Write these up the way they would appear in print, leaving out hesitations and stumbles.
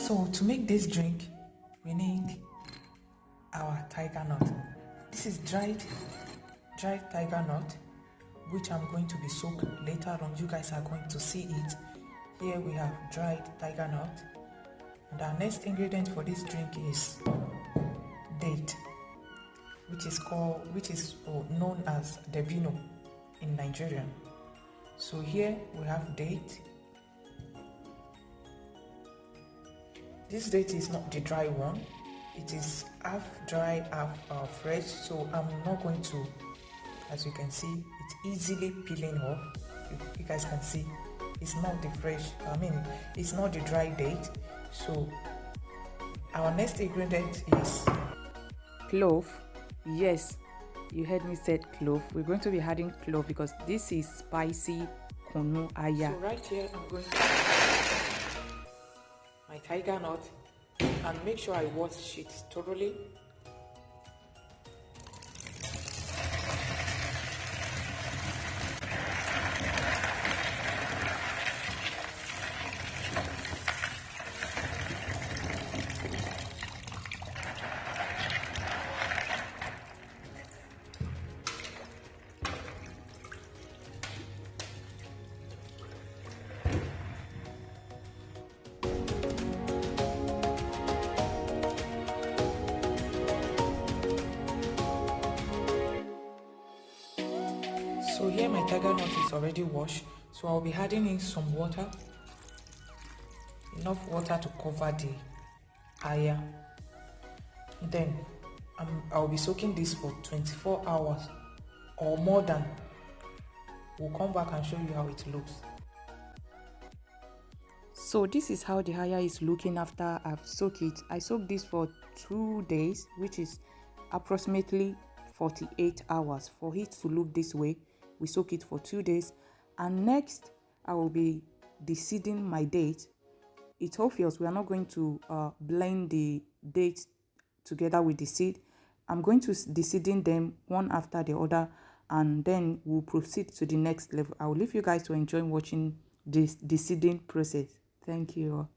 So to make this drink, we need our tiger nut. This is dried tiger nut, which I'm going to be soaked later on. You guys are going to see it. Here we have dried tiger nut, and our next ingredient for this drink is date, which is known as debino in Nigeria. So here we have date. This date is not the dry one, it is half dry, half fresh. So I'm not going to, as you can see, it's easily peeling off. You guys can see it's not the fresh, it's not the dry date. So our next ingredient is clove. Yes, you heard me said clove. We're going to be adding clove because this is spicy kunu aya. So right here I'm going to my tiger nut and make sure I wash it thoroughly. So here my tiger nut is already washed, so I'll be adding in some water, enough water to cover the aya. Then I'll be soaking this for 24 hours or more than. We'll come back and show you how it looks. So this is how the aya is looking after I've soaked it. I soaked this for 2 days, which is approximately 48 hours. For it to look this way, we soak it for 2 days. And next I will be deseeding my date. It's obvious we are not going to blend the date together with the seed. I'm going to deseeding them one after the other, and then we'll proceed to the next level. I will leave you guys to enjoy watching this deseeding process. Thank you.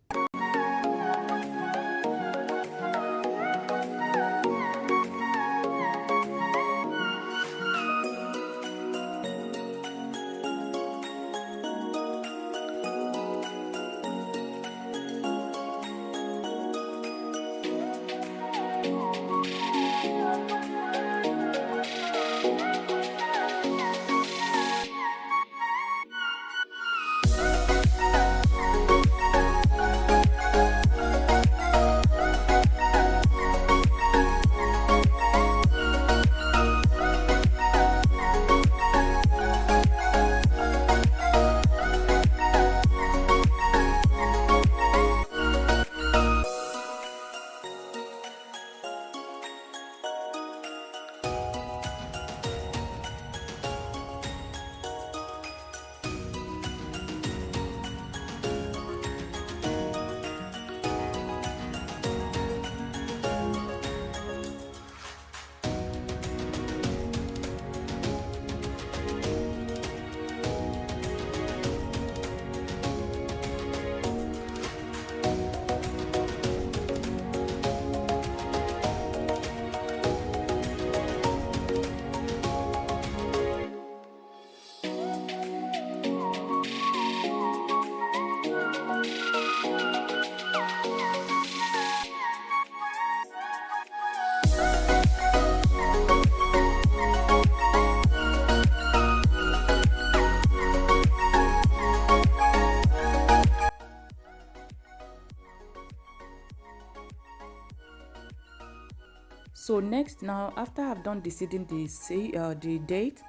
So next, now after I've done deseeding the date,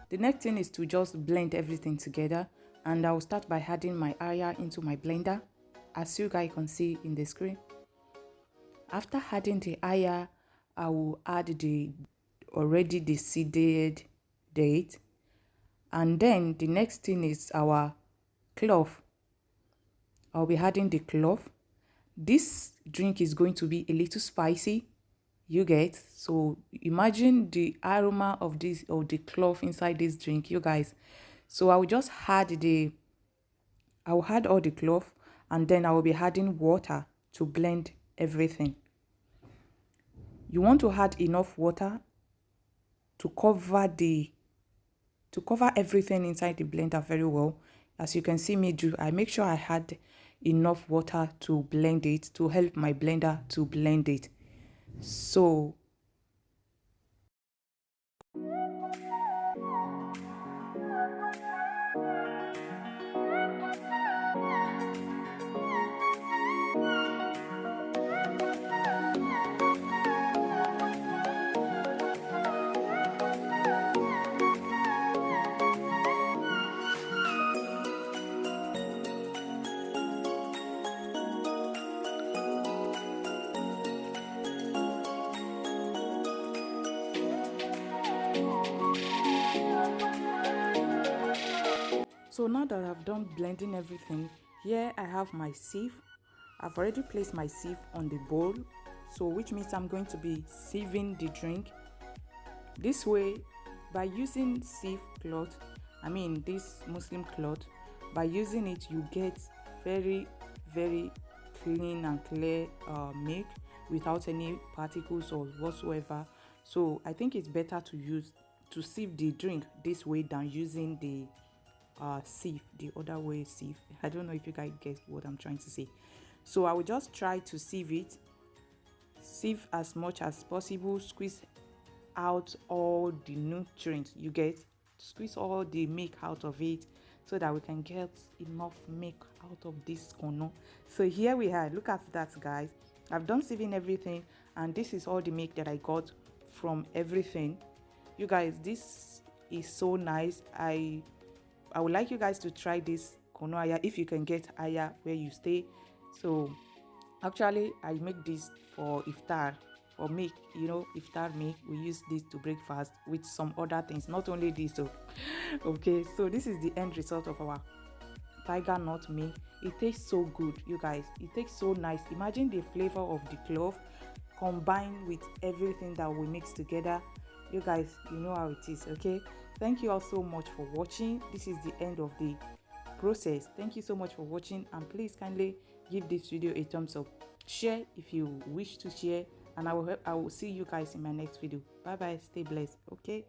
the next thing is to just blend everything together, and I'll start by adding my aya into my blender, as you guys can see in the screen. After adding the aya, I will add the already deseeded date, and then the next thing is our clove. I'll be adding the clove. This drink is going to be a little spicy, you get. So imagine the aroma of the clove inside this drink, you guys. So I will just add all the clove, and then I will be adding water to blend everything. You want to add enough water to cover everything inside the blender very well. As you can see me do, I make sure I had enough water to blend it, to help my blender to blend it. So now that I've done blending everything, here I have my sieve. I've already placed my sieve on the bowl, so which means I'm going to be sieving the drink. This way, by using sieve cloth, this Muslim cloth, by using it you get very clean and clear milk without any particles or whatsoever. So I think it's better to sieve the drink this way than using the sieve the other way. Sieve, I don't know if you guys get what I'm trying to say. So I will just try to sieve as much as possible, squeeze out all the nutrients you get, squeeze all the milk out of it, so that we can get enough milk out of this kunu. So here we are, look at that guys. I've done sieving everything, and this is all the milk that I got from everything. You guys, this is so nice. I would like you guys to try this kunu aya if you can get aya where you stay. So actually I make this for iftar, for me, iftar me, we use this to breakfast with some other things, not only this. So okay, so this is the end result of our tiger nut me. It tastes so good, you guys. It tastes so nice. Imagine the flavor of the clove combined with everything that we mix together. You guys, you know how it is. Okay, thank you all so much for watching. This is the end of the process. Thank you so much for watching, and please kindly give this video a thumbs up, share if you wish to share, and I will see you guys in my next video. Bye bye, stay blessed. Okay.